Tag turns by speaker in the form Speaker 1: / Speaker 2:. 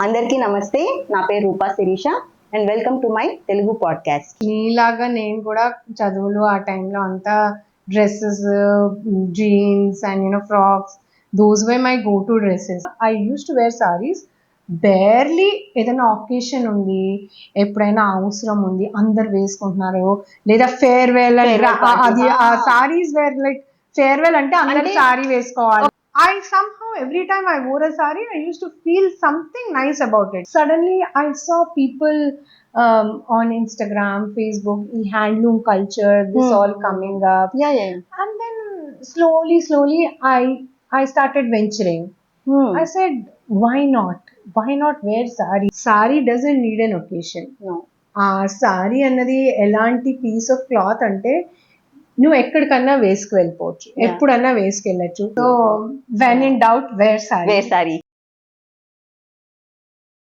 Speaker 1: అందరికీ నమస్తే. నా పేరు Rupa Shirisha and welcome to my Telugu podcast.
Speaker 2: నీలాగా నేను కూడా చదువులు ఆ టైంలో అంతా dresses, jeans and frocks, those were my go to dresses. I used to wear saris. Barely ఏదైనా ఆకేషన్ ఉంది, ఎప్పుడైనా అవసరం ఉంది, అందరు వేసుకుంటున్నారు, లేదా ఫేర్వెల్ అది ఆ సారీస్ వేర్ లైక్ ఫేర్వెల్ అంటే అందరు సారీ వేసుకోవాలి. I somehow every time I wore a sari, I used to feel something nice about it. Suddenly, I saw people on Instagram, Facebook, handloom culture, this all coming up.
Speaker 1: Yeah.
Speaker 2: And then slowly, I started venturing. I said, why not? Why not wear sari? Sari doesn't need an occasion.
Speaker 1: No.
Speaker 2: Sorry అన్నది ఎలాంటి piece of cloth అంటే నువ్వు ఎక్కడికన్నా వేసుకు వెళ్ళిపోవచ్చు, ఎప్పుడన్నా వేసుకెళ్ళచ్చు. So when in doubt wear sorry.